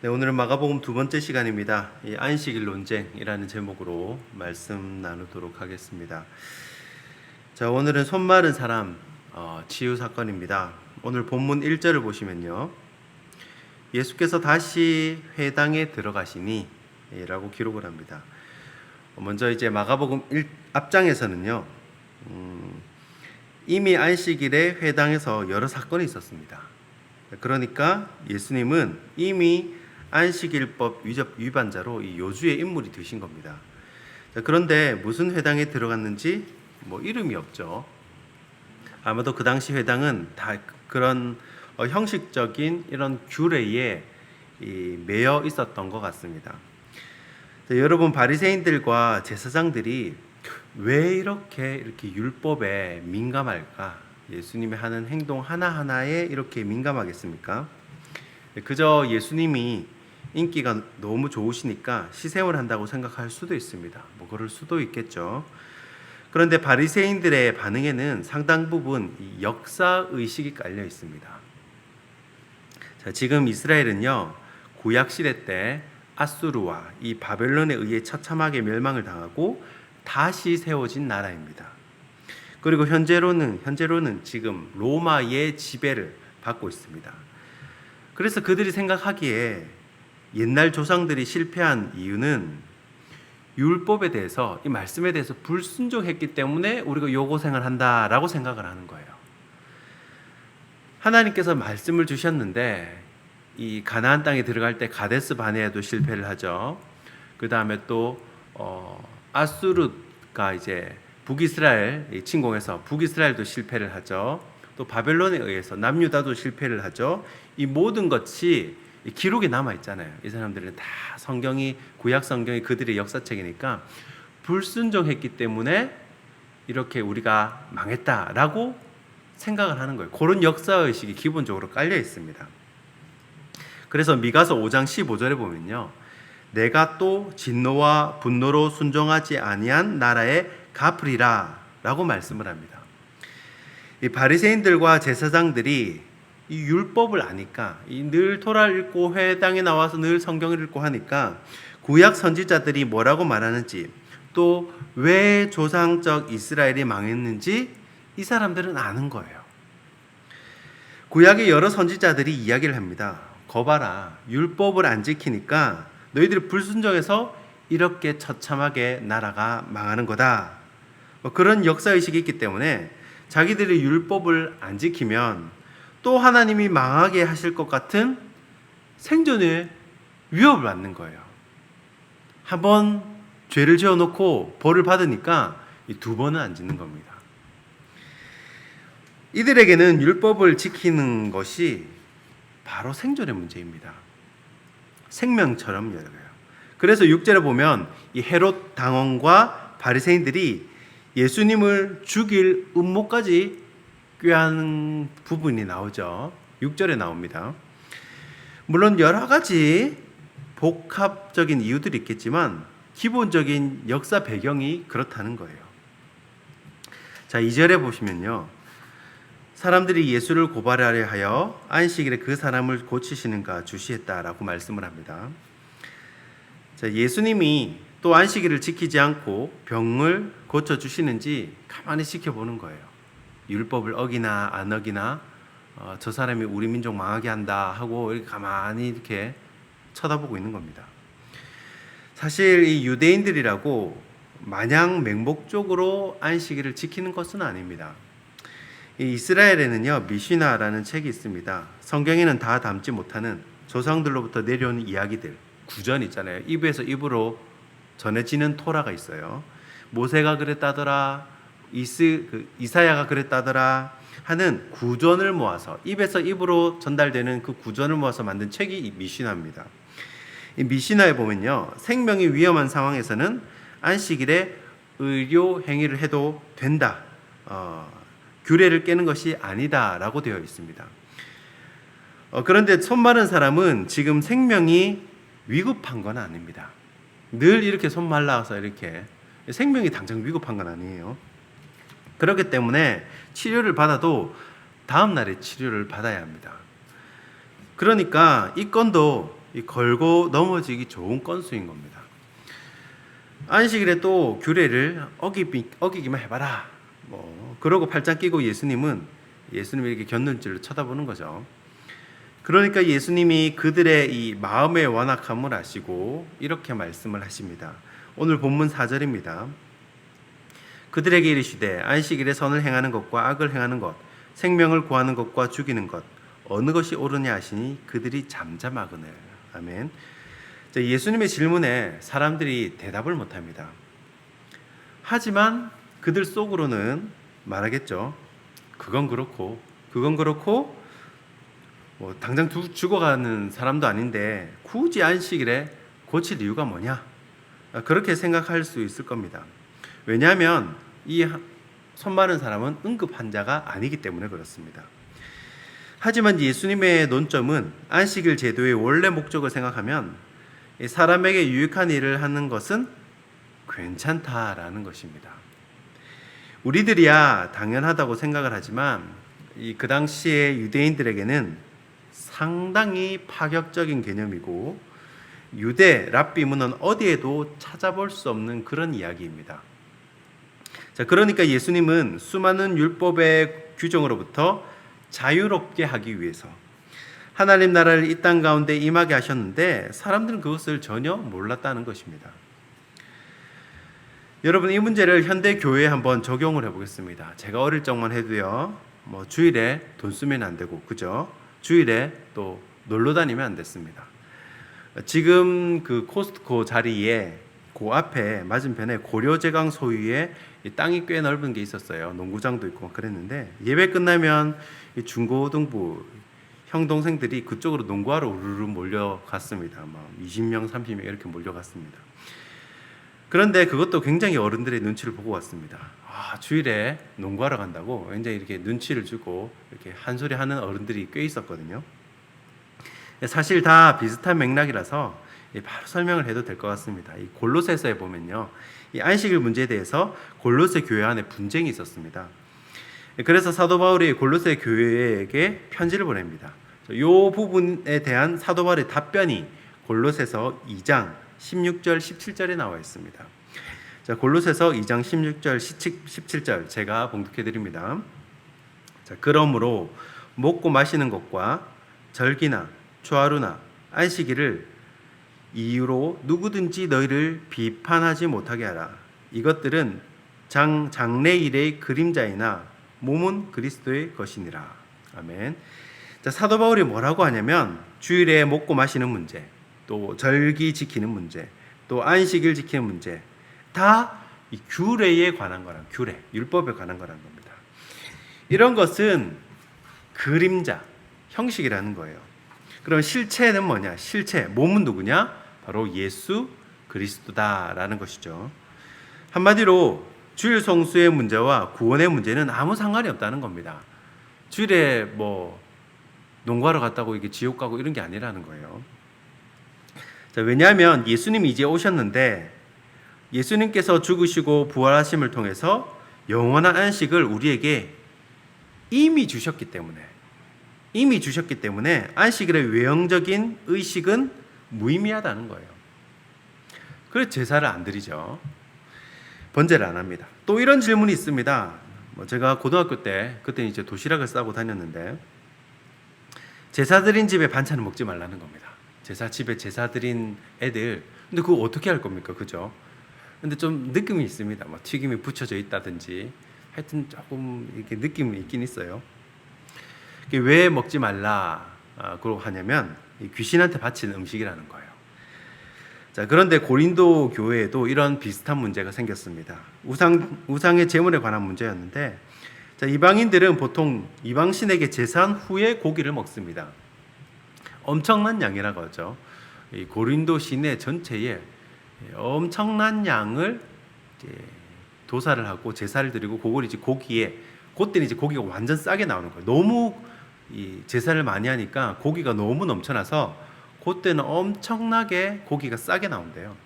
네, 오늘은 마가복음 두 번째 시간입니다. 이 안식일 논쟁이라는 제목으로 말씀 나누도록 하겠습니다. 자, 오늘은 손 마른 사람 치유 사건입니다. 오늘 본문 1절을 보시면요. 예수께서 다시 회당에 들어가시니 라고 기록을 합니다. 먼저 이제 마가복음 앞장에서는요. 이미 안식일에 회당에서 여러 사건이 있었습니다. 그러니까 예수님은 이미 안식일법 위반자로 이 요주의 인물이 되신 겁니다. 그런데 무슨 회당에 들어갔는지 이름이 없죠. 아마도 그 당시 회당은 다 그런 형식적인 이런 규례에 매여 있었던 것 같습니다. 여러분, 바리새인들과 제사장들이 왜 이렇게 율법에 민감할까? 예수님이 하는 행동 하나하나에 이렇게 민감하겠습니까? 그저 예수님이 인기가 너무 좋으시니까 시샘을 한다고 생각할 수도 있습니다. 그럴 수도 있겠죠. 그런데 바리새인들의 반응에는 상당 부분 역사 의식이 깔려 있습니다. 자, 지금 이스라엘은요, 구약 시대 때 아수르와 이 바벨론에 의해 처참하게 멸망을 당하고 다시 세워진 나라입니다. 그리고 현재로는 지금 로마의 지배를 받고 있습니다. 그래서 그들이 생각하기에 옛날 조상들이 실패한 이유는 율법에 대해서, 이 말씀에 대해서 불순종했기 때문에 우리가 요고생을 한다라고 생각을 하는 거예요. 하나님께서 말씀을 주셨는데 이 가나안 땅에 들어갈 때 가데스 바네아도 실패를 하죠. 그 다음에 또 아수르가 이제 북이스라엘 침공해서 북이스라엘도 실패를 하죠. 또 바벨론에 의해서 남유다도 실패를 하죠. 이 모든 것이 기록에 남아 있잖아요. 이 사람들은 다 구약 성경이 그들의 역사책이니까 불순종했기 때문에 이렇게 우리가 망했다라고 생각을 하는 거예요. 그런 역사의식이 기본적으로 깔려 있습니다. 그래서 미가서 5장 15절에 보면요, 내가 또 진노와 분노로 순종하지 아니한 나라에 갚으리라 라고 말씀을 합니다. 이 바리새인들과 제사장들이 이 율법을 아니까, 늘 토라를 읽고 회당에 나와서 늘 성경을 읽고 하니까 구약 선지자들이 뭐라고 말하는지, 또 왜 조상적 이스라엘이 망했는지 이 사람들은 아는 거예요. 구약의 여러 선지자들이 이야기를 합니다. 거봐라, 율법을 안 지키니까 너희들이 불순종해서 이렇게 처참하게 나라가 망하는 거다. 그런 역사의식이 있기 때문에 자기들이 율법을 안 지키면 또 하나님이 망하게 하실 것 같은 생존의 위협을 받는 거예요. 한번 죄를 지어놓고 벌을 받으니까 두 번은 안 짓는 겁니다. 이들에게는 율법을 지키는 것이 바로 생존의 문제입니다. 생명처럼 여겨요. 그래서 6절에 보면 이 헤롯 당원과 바리새인들이 예수님을 죽일 음모까지 꾀하는 부분이 나오죠. 6절에 나옵니다. 물론 여러 가지 복합적인 이유들이 있겠지만 기본적인 역사 배경이 그렇다는 거예요. 자, 2절에 보시면요, 사람들이 예수를 고발하려 하여 안식일에 그 사람을 고치시는가 주시했다라고 말씀을 합니다. 자, 예수님이 또 안식일을 지키지 않고 병을 고쳐주시는지 가만히 지켜보는 거예요. 율법을 어기나 안 어기나 저 사람이 우리 민족 망하게 한다 하고 이렇게 가만히 이렇게 쳐다보고 있는 겁니다. 사실 이 유대인들이라고 마냥 맹목적으로 안식일을 지키는 것은 아닙니다. 이 이스라엘에는요, 미시나라는 책이 있습니다. 성경에는 다 담지 못하는 조상들로부터 내려오는 이야기들, 구전 있잖아요. 입에서 입으로 전해지는 토라가 있어요. 모세가 그랬다더라, 이사야가 그랬다더라 하는 구전을 모아서, 입에서 입으로 전달되는 그 구전을 모아서 만든 책이 이 미시나입니다. 이 미시나에 보면요, 생명이 위험한 상황에서는 안식일에 의료 행위를 해도 된다, 규례를 깨는 것이 아니다라고 되어 있습니다. 그런데 손 마른 사람은 지금 생명이 위급한 건 아닙니다. 늘 이렇게 손 말라서 이렇게 생명이 당장 위급한 건 아니에요. 그렇기 때문에 치료를 받아도 다음 날에 치료를 받아야 합니다. 그러니까 이 건도 이 걸고 넘어지기 좋은 건수인 겁니다. 안식일에 또 규례를 어기기만 해봐라. 그러고 팔짱 끼고 예수님이 이렇게 곁눈질로 쳐다보는 거죠. 그러니까 예수님이 그들의 이 마음의 완악함을 아시고 이렇게 말씀을 하십니다. 오늘 본문 4절입니다. 그들에게 이르시되 안식일에 선을 행하는 것과 악을 행하는 것, 생명을 구하는 것과 죽이는 것, 어느 것이 옳으냐 하시니 그들이 잠잠하거늘. 아멘. 예수님의 질문에 사람들이 대답을 못합니다. 하지만 그들 속으로는 말하겠죠. 그건 그렇고 당장 죽어가는 사람도 아닌데 굳이 안식일에 고칠 이유가 뭐냐? 그렇게 생각할 수 있을 겁니다. 왜냐하면 이 손 마른 사람은 응급 환자가 아니기 때문에 그렇습니다. 하지만 예수님의 논점은 안식일 제도의 원래 목적을 생각하면 사람에게 유익한 일을 하는 것은 괜찮다라는 것입니다. 우리들이야 당연하다고 생각을 하지만 그 당시에 유대인들에게는 상당히 파격적인 개념이고 유대 랍비 문헌 어디에도 찾아볼 수 없는 그런 이야기입니다. 그러니까 예수님은 수많은 율법의 규정으로부터 자유롭게 하기 위해서 하나님 나라를 이 땅 가운데 임하게 하셨는데 사람들은 그것을 전혀 몰랐다는 것입니다. 여러분, 이 문제를 현대 교회에 한번 적용을 해보겠습니다. 제가 어릴 적만 해도요, 주일에 돈 쓰면 안 되고, 그죠? 주일에 또 놀러 다니면 안 됐습니다. 지금 그 코스트코 자리에 그 앞에 맞은편에 고려제강 소유의 땅이 꽤 넓은 게 있었어요. 농구장도 있고 그랬는데 예배 끝나면 중고등부 형 동생들이 그쪽으로 농구하러 우르르 몰려갔습니다. 20명, 30명 이렇게 몰려갔습니다. 그런데 그것도 굉장히 어른들의 눈치를 보고 왔습니다. 주일에 농구하러 간다고 굉장히 이렇게 눈치를 주고 이렇게 한 소리 하는 어른들이 꽤 있었거든요. 사실 다 비슷한 맥락이라서 바로 설명을 해도 될 것 같습니다. 이 골로새서에 보면요, 이 안식일 문제에 대해서 골로새 교회 안에 분쟁이 있었습니다. 그래서 사도 바울이 골로새 교회에게 편지를 보냅니다. 이 부분에 대한 사도 바울의 답변이 골로새서 2장 16절 17절에 나와 있습니다. 자, 골로새서 2장 16절 17절 제가 봉독해 드립니다. 자, 그러므로 먹고 마시는 것과 절기나 초하루나 안식일을 이유로 누구든지 너희를 비판하지 못하게 하라. 이것들은 장래일의 그림자이나 몸은 그리스도의 것이니라. 아멘. 자, 사도 바울이 뭐라고 하냐면 주일에 먹고 마시는 문제, 또 절기 지키는 문제, 또 안식일 지키는 문제, 다 이 규례에 관한 거란, 규례, 율법에 관한 거란 겁니다. 이런 것은 그림자, 형식이라는 거예요. 그럼 실체는 뭐냐? 실체, 몸은 누구냐? 바로 예수 그리스도다라는 것이죠. 한마디로 주일 성수의 문제와 구원의 문제는 아무 상관이 없다는 겁니다. 주일에 농구하러 갔다고 이게 지옥 가고 이런 게 아니라는 거예요. 자, 왜냐하면 예수님이 이제 오셨는데 예수님께서 죽으시고 부활하심을 통해서 영원한 안식을 우리에게 이미 주셨기 때문에 안식일의 외형적인 의식은 무의미하다는 거예요. 그래서 제사를 안 드리죠. 번제를 안 합니다. 또 이런 질문이 있습니다. 제가 고등학교 때 그때 이제 도시락을 싸고 다녔는데 제사 드린 집에 반찬을 먹지 말라는 겁니다. 집에 제사 드린 애들, 근데 그거 어떻게 할 겁니까, 그죠? 근데 좀 느낌이 있습니다. 튀김이 붙여져 있다든지 하여튼 조금 이렇게 느낌이 있긴 있어요. 왜 먹지 말라고 하냐면 귀신한테 바치는 음식이라는 거예요. 자, 그런데 고린도 교회에도 이런 비슷한 문제가 생겼습니다. 우상의 제물에 관한 문제였는데, 자, 이방인들은 보통 이방신에게 제사한 후에 고기를 먹습니다. 엄청난 양이라고 하죠. 이 고린도 시내 전체에 엄청난 양을 도사를 하고 제사를 드리고 그걸 이제 그때는 이제 고기가 완전 싸게 나오는 거예요. 너무 이 제사를 많이 하니까 고기가 너무 넘쳐나서 그때는 엄청나게 고기가 싸게 나온대요.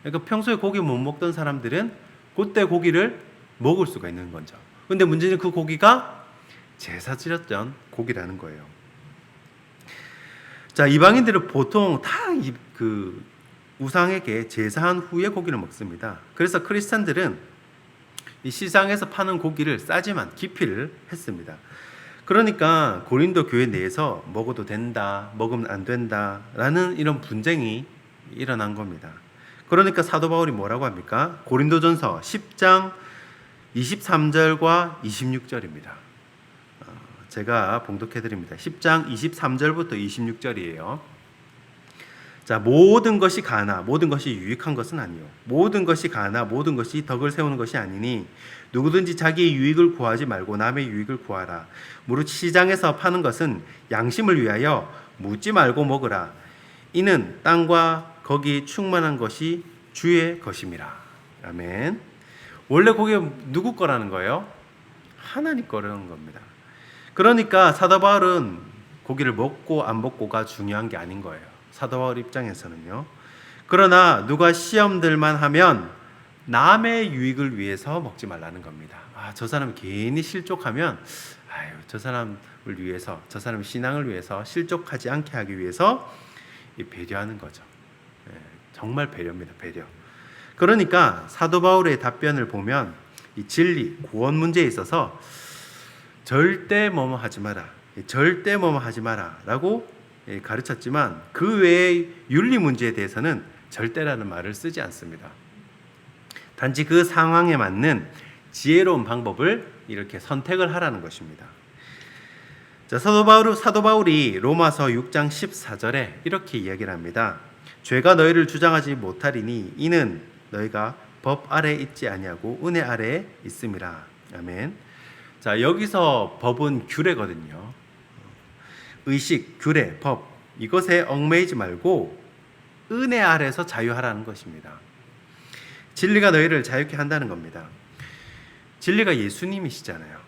그러니까 평소에 고기 못 먹던 사람들은 그때 고기를 먹을 수가 있는 거죠. 근데 문제는 그 고기가 제사 지렸던 고기라는 거예요. 자, 이방인들은 보통 다 그 우상에게 제사한 후에 고기를 먹습니다. 그래서 크리스찬들은 이 시장에서 파는 고기를 싸지만 기피를 했습니다. 그러니까 고린도 교회 내에서 먹어도 된다, 먹으면 안 된다라는 이런 분쟁이 일어난 겁니다. 그러니까 사도 바울이 뭐라고 합니까? 고린도전서 10장 23절과 26절입니다. 제가 봉독해 드립니다. 10장 23절부터 26절이에요. 자, 모든 것이 가나 모든 것이 유익한 것은 아니요 모든 것이 가나 모든 것이 덕을 세우는 것이 아니니 누구든지 자기의 유익을 구하지 말고 남의 유익을 구하라. 무릇 시장에서 파는 것은 양심을 위하여 묻지 말고 먹으라. 이는 땅과 거기 충만한 것이 주의 것임이라. 아멘. 원래 고기가 누구 거라는 거예요? 하나님 거라는 겁니다. 그러니까 사도 바울은 고기를 먹고 안 먹고가 중요한 게 아닌 거예요. 사도 바울 입장에서는요. 그러나 누가 시험들만 하면 남의 유익을 위해서 먹지 말라는 겁니다. 저 사람이 괜히 실족하면 저 사람을 위해서, 저 사람의 신앙을 위해서 실족하지 않게 하기 위해서 배려하는 거죠. 정말 배려입니다. 배려. 그러니까 사도 바울의 답변을 보면 이 진리, 구원 문제에 있어서 절대 뭐뭐 하지 마라, 절대 뭐뭐 하지 마라라고 가르쳤지만 그 외의 윤리 문제에 대해서는 절대라는 말을 쓰지 않습니다. 단지 그 상황에 맞는 지혜로운 방법을 이렇게 선택을 하라는 것입니다. 자, 사도 바울이 로마서 6장 14절에 이렇게 이야기를 합니다. 죄가 너희를 주장하지 못하리니 이는 너희가 법 아래 있지 아니하고 은혜 아래에 있음이라. 아멘. 자, 여기서 법은 규례거든요. 의식, 규례, 법 이것에 얽매이지 말고 은혜 아래서 자유하라는 것입니다. 진리가 너희를 자유케 한다는 겁니다. 진리가 예수님이시잖아요.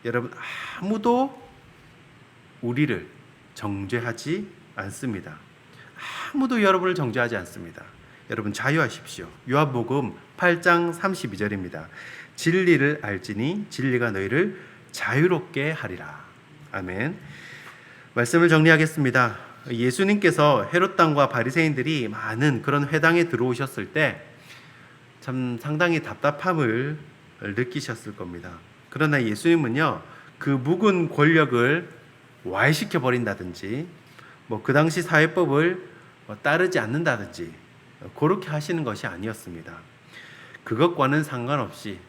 여러분, 아무도 우리를 정죄하지 않습니다. 아무도 여러분을 정죄하지 않습니다. 여러분 자유하십시오. 요한복음 8장 32절입니다. 진리를 알지니 진리가 너희를 자유롭게 하리라. 아멘. 말씀을 정리하겠습니다. 예수님께서 헤롯 당과 바리새인들이 많은 그런 회당에 들어오셨을 때 참 상당히 답답함을 느끼셨을 겁니다. 그러나 예수님은요, 그 묵은 권력을 와해시켜 버린다든지 그 당시 사회법을 따르지 않는다든지 그렇게 하시는 것이 아니었습니다. 그것과는 상관없이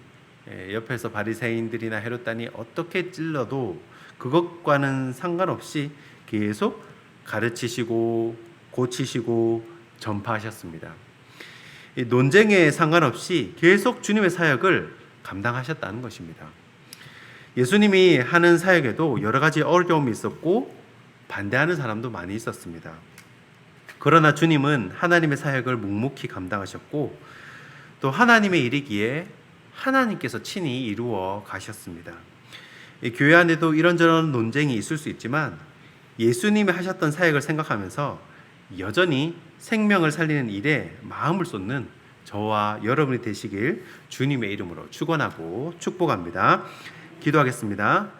옆에서 바리새인들이나 헤롯단이 어떻게 찔러도 그것과는 상관없이 계속 가르치시고 고치시고 전파하셨습니다. 이 논쟁에 상관없이 계속 주님의 사역을 감당하셨다는 것입니다. 예수님이 하는 사역에도 여러 가지 어려움이 있었고 반대하는 사람도 많이 있었습니다. 그러나 주님은 하나님의 사역을 묵묵히 감당하셨고 또 하나님의 일이기에 하나님께서 친히 이루어 가셨습니다. 교회 안에도 이런저런 논쟁이 있을 수 있지만 예수님이 하셨던 사역을 생각하면서 여전히 생명을 살리는 일에 마음을 쏟는 저와 여러분이 되시길 주님의 이름으로 축원하고 축복합니다. 기도하겠습니다.